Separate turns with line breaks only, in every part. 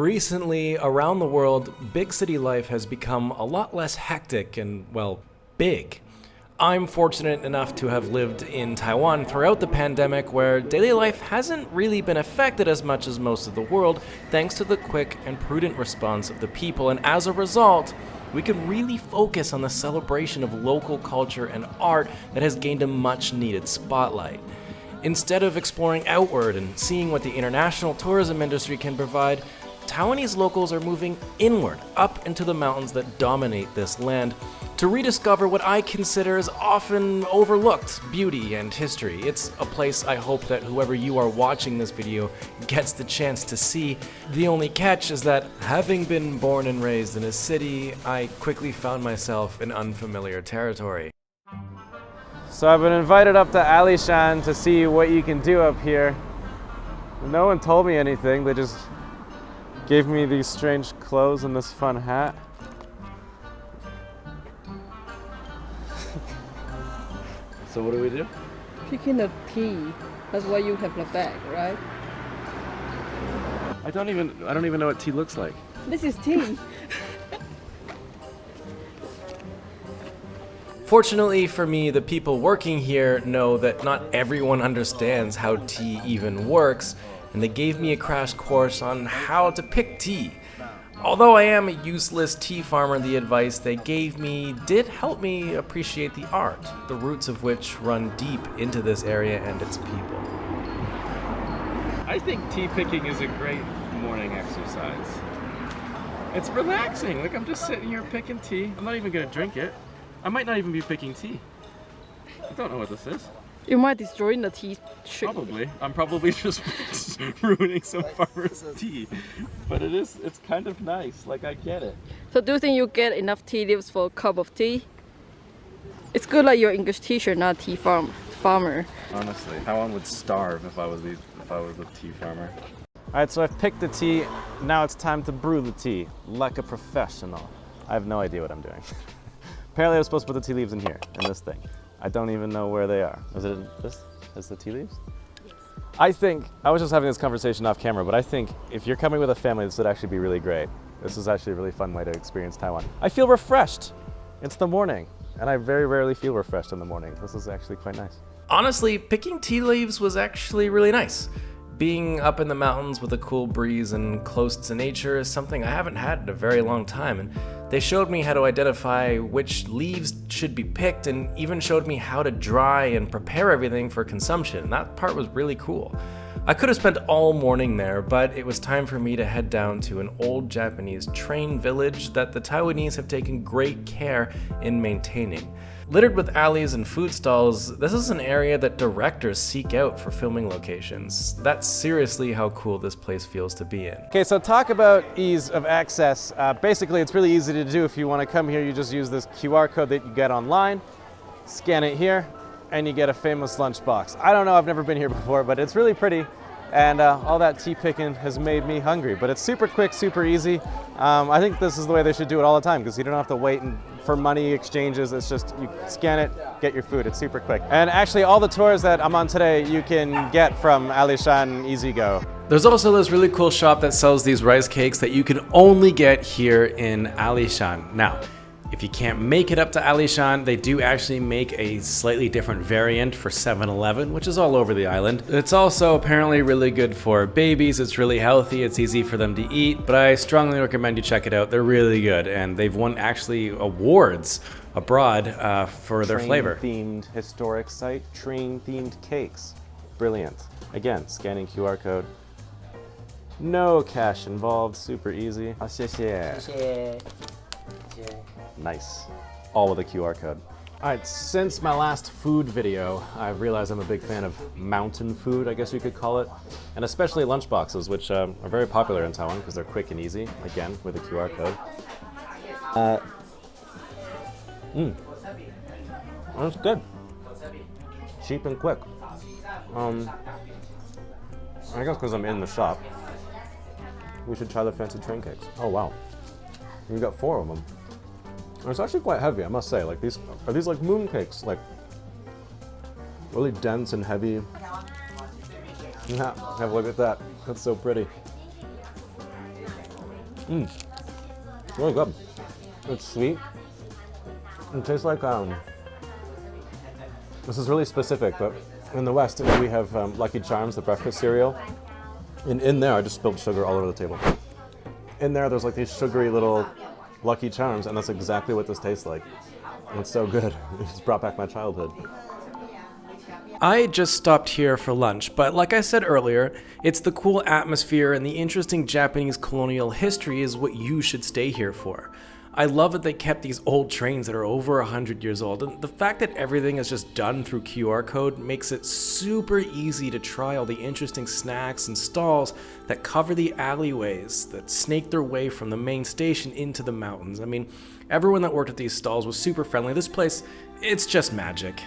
Recently, around the world, big city life has become a lot less hectic and, well, big. I'm fortunate enough to have lived in Taiwan throughout the pandemic, where daily life hasn't really been affected as much as most of the world, thanks to the quick and prudent response of the people, and as a result, we can really focus on the celebration of local culture and art that has gained a much-needed spotlight. Instead of exploring outward and seeing what the international tourism industry can provide, Taiwanese locals are moving inward, up into the mountains that dominate this land, to rediscover what I consider as often overlooked beauty and history. It's a place I hope that whoever you are watching this video gets the chance to see. The only catch is that, having been born and raised in a city, I quickly found myself in unfamiliar territory.
So I've been invited up to Alishan to see what you can do up here. No one told me anything, they just gave me these strange clothes and this fun hat. So what do we do?
Picking the tea. That's why you have the bag, right?
I don't even know what tea looks like.
This is tea.
Fortunately for me, the people working here know that not everyone understands how tea even works, and they gave me a crash course on how to pick tea. Although I am a useless tea farmer, the advice they gave me did help me appreciate the art, the roots of which run deep into this area and its people.
I think tea picking is a great morning exercise. It's relaxing, like I'm just sitting here picking tea. I'm not even gonna drink it. I might not even be picking tea. I don't know what this is.
You might destroy the tea tree.
Probably. I'm probably just ruining some farmer's tea. But it's kind of nice, like I get it.
So do you think you get enough tea leaves for a cup of tea? It's good like your English teacher, not a tea farmer.
Honestly, Taiwan would starve if I was a tea farmer. Alright, so I've picked the tea. Now it's time to brew the tea, like a professional. I have no idea what I'm doing. Apparently I was supposed to put the tea leaves in here, in this thing. I don't even know where they are. Is it in this? Is the tea leaves? Yes. I was just having this conversation off camera, but I think if you're coming with a family, this would actually be really great. This is actually a really fun way to experience Taiwan. I feel refreshed. It's the morning, and I very rarely feel refreshed in the morning. This is actually quite nice.
Honestly, picking tea leaves was actually really nice. Being up in the mountains with a cool breeze and close to nature is something I haven't had in a very long time, and they showed me how to identify which leaves should be picked and even showed me how to dry and prepare everything for consumption. That part was really cool. I could have spent all morning there, but it was time for me to head down to an old Japanese train village that the Taiwanese have taken great care in maintaining. Littered with alleys and food stalls, this is an area that directors seek out for filming locations. That's seriously how cool this place feels to be in. Okay, so talk about ease of access. Basically, it's really easy to do. If you want to come here, you just use this QR code that you get online, scan it here, and you get a famous lunchbox. I don't know, I've never been here before, but it's really pretty. And all that tea picking has made me hungry, but it's super quick, super easy. I think this is the way they should do it all the time, because you don't have to wait for money exchanges. It's just, you scan it, get your food. It's super quick. And actually all the tours that I'm on today, you can get from Alishan EasyGo. There's also this really cool shop that sells these rice cakes that you can only get here in Alishan. Now, if you can't make it up to Alishan, they do actually make a slightly different variant for 7-Eleven, which is all over the island. It's also apparently really good for babies. It's really healthy. It's easy for them to eat, but I strongly recommend you check it out. They're really good, and they've won actually awards abroad for their flavor.
Train-themed historic site, train-themed cakes. Brilliant. Again, scanning QR code. No cash involved, super easy. 谢谢. Nice. All with a QR code. Alright, since my last food video, I've realized I'm a big fan of mountain food, I guess you could call it, and especially lunchboxes, which are very popular in Taiwan because they're quick and easy, again, with a QR code. That's good. Cheap and quick. I guess because I'm in the shop, we should try the fancy train cakes. Oh wow. We got 4 of them. And it's actually quite heavy, I must say. Like these like moon cakes, like really dense and heavy. Yeah, have a look at that. That's so pretty. Really good. It's sweet. It tastes like, this is really specific, but in the West, we have Lucky Charms, the breakfast cereal. And in there, I just spilled sugar all over the table. In there, there's like these sugary little Lucky Charms, and that's exactly what this tastes like. And it's so good. It just brought back my childhood.
I just stopped here for lunch, but like I said earlier, it's the cool atmosphere and the interesting Japanese colonial history is what you should stay here for. I love that they kept these old trains that are over 100 years old, and the fact that everything is just done through QR code makes it super easy to try all the interesting snacks and stalls that cover the alleyways that snake their way from the main station into the mountains. I mean, everyone that worked at these stalls was super friendly. This place, it's just magic.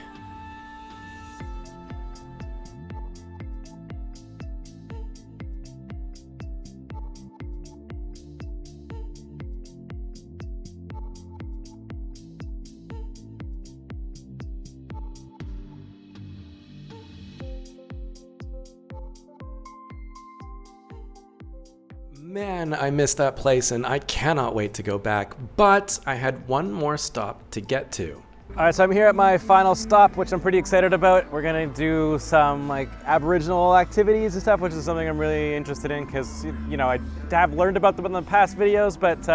Man, I missed that place and I cannot wait to go back, but I had one more stop to get to.
All right, so I'm here at my final stop, which I'm pretty excited about. We're gonna do some like Aboriginal activities and stuff, which is something I'm really interested in because, you know, I have learned about them in the past videos, but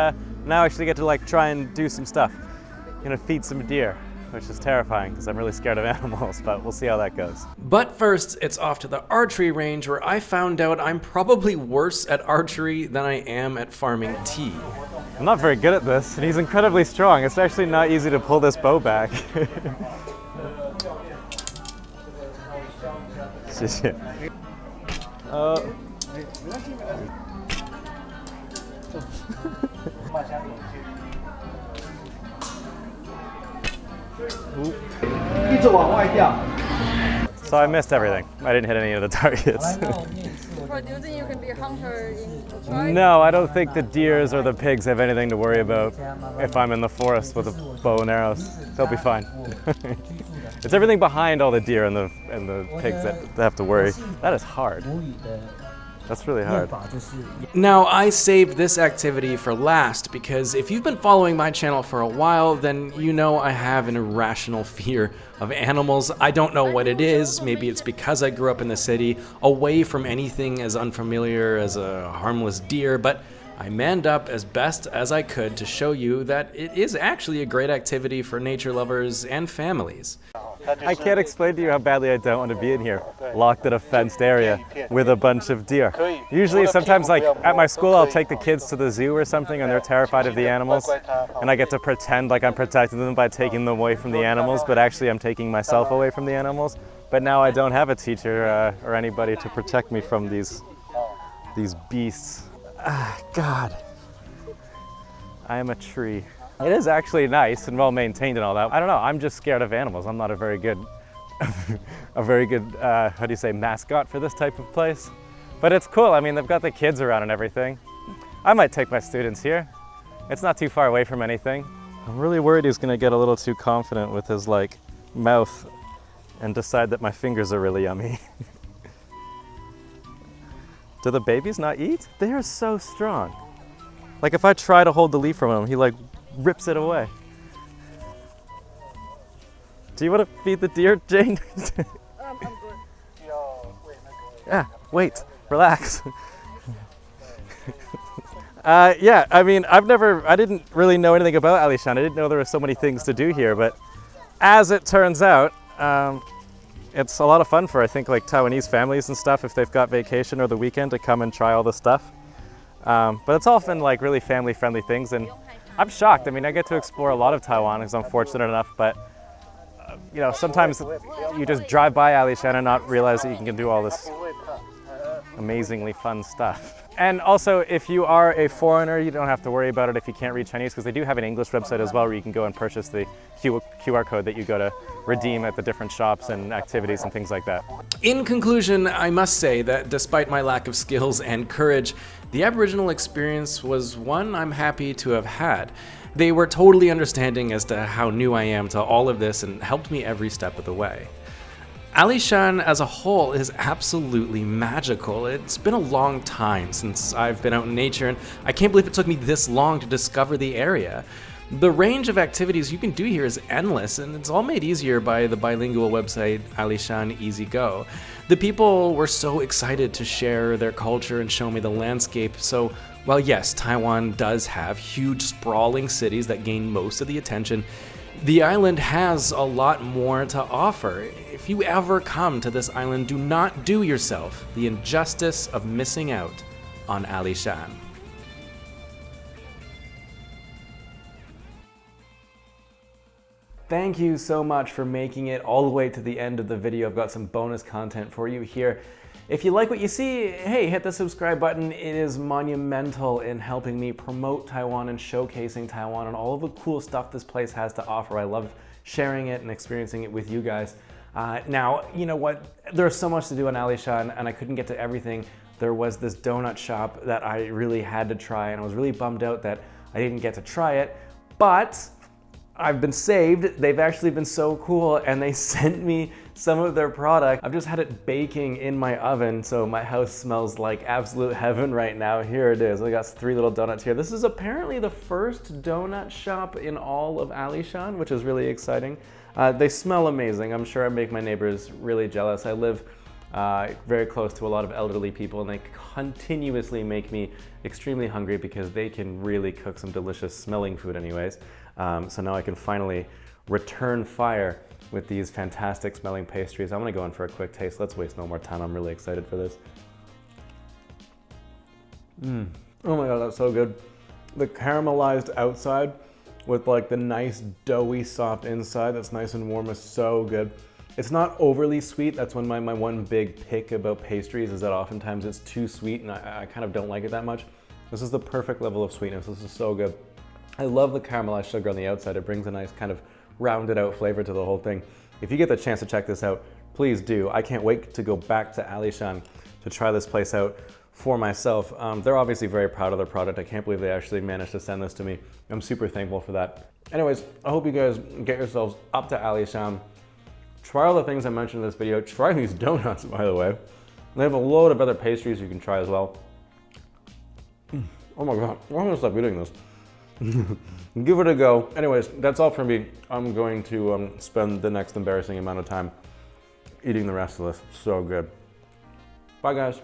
now I actually get to like try and do some stuff. I'm gonna feed some deer, which is terrifying because I'm really scared of animals, but we'll see how that goes.
But first, it's off to the archery range where I found out I'm probably worse at archery than I am at farming tea.
I'm not very good at this, and he's incredibly strong. It's actually not easy to pull this bow back. So I missed everything. I didn't hit any of the targets.
Do you think you can be a hunter in a tribe?
No, I don't think the deers or the pigs have anything to worry about if I'm in the forest with a bow and arrows. They'll be fine. It's everything behind all the deer and the pigs that have to worry. That is hard. That's really hard.
Now, I saved this activity for last because if you've been following my channel for a while, then you know I have an irrational fear of animals. I don't know what it is. Maybe it's because I grew up in the city, away from anything as unfamiliar as a harmless deer, but I manned up as best as I could to show you that it is actually a great activity for nature lovers and families.
I can't explain to you how badly I don't want to be in here, locked in a fenced area with a bunch of deer. Usually, sometimes like at my school, I'll take the kids to the zoo or something and they're terrified of the animals. And I get to pretend like I'm protecting them by taking them away from the animals, but actually I'm taking myself away from the animals. But now I don't have a teacher or anybody to protect me from these beasts. Ah, God. I am a tree. It is actually nice and well maintained and all that. I don't know, I'm just scared of animals. I'm not a very good, how do you say, mascot for this type of place. But it's cool, I mean, they've got the kids around and everything. I might take my students here. It's not too far away from anything. I'm really worried he's gonna get a little too confident with his like mouth and decide that my fingers are really yummy. Do the babies not eat? They are so strong. Like if I try to hold the leaf from him, he like rips it away. Do you want to feed the deer, Jane?
I'm good.
Yeah, wait, relax. Yeah, I mean, I didn't really know anything about Alishan. I didn't know there were so many things to do here, but as it turns out, it's a lot of fun for, I think, like Taiwanese families and stuff if they've got vacation or the weekend to come and try all this stuff. But it's often like really family-friendly things, and I'm shocked. I mean, I get to explore a lot of Taiwan because I'm fortunate enough, but you know, sometimes you just drive by Alishan and not realize that you can do all this amazingly fun stuff. And also, if you are a foreigner, you don't have to worry about it if you can't read Chinese, because they do have an English website as well where you can go and purchase the QR code that you go to redeem at the different shops and activities and things like that.
In conclusion, I must say that despite my lack of skills and courage, the Aboriginal experience was one I'm happy to have had. They were totally understanding as to how new I am to all of this and helped me every step of the way. Alishan as a whole is absolutely magical. It's been a long time since I've been out in nature, and I can't believe it took me this long to discover the area. The range of activities you can do here is endless, and it's all made easier by the bilingual website Alishan Easy Go. The people were so excited to share their culture and show me the landscape, so while yes, Taiwan does have huge sprawling cities that gain most of the attention, the island has a lot more to offer. If you ever come to this island, do not do yourself the injustice of missing out on Alishan. Thank you so much for making it all the way to the end of the video. I've got some bonus content for you here. If you like what you see, hey, hit the subscribe button. It is monumental in helping me promote Taiwan and showcasing Taiwan and all of the cool stuff this place has to offer. I love sharing it and experiencing it with you guys. Now, you know what? There's so much to do in Alishan, and I couldn't get to everything. There was this donut shop that I really had to try, and I was really bummed out that I didn't get to try it, but I've been saved. They've actually been so cool, and they sent me some of their product. I've just had it baking in my oven, so my house smells like absolute heaven right now. Here it is. I got 3 little donuts here. This is apparently the first donut shop in all of Alishan, which is really exciting. They smell amazing. I'm sure I make my neighbors really jealous. I live very close to a lot of elderly people, and they continuously make me extremely hungry because they can really cook some delicious smelling food anyways. So now I can finally return fire with these fantastic smelling pastries. I'm gonna go in for a quick taste. Let's waste no more time. I'm really excited for this. Oh my God, that's so good. The caramelized outside with like the nice doughy soft inside that's nice and warm is so good. It's not overly sweet. That's my one big pick about pastries, is that oftentimes it's too sweet, and I kind of don't like it that much. This is the perfect level of sweetness. This is so good. I love the caramelized sugar on the outside. It brings a nice kind of rounded out flavor to the whole thing. If you get the chance to check this out, please do. I can't wait to go back to Alishan to try this place out for myself. They're obviously very proud of their product. I can't believe they actually managed to send this to me. I'm super thankful for that. Anyways, I hope you guys get yourselves up to Alishan. Try all the things I mentioned in this video. Try these donuts, by the way. They have a load of other pastries you can try as well. Oh my God, I'm gonna stop eating this. Give it a go. Anyways, that's all from me. I'm going to spend the next embarrassing amount of time eating the rest of this. So good. Bye, guys.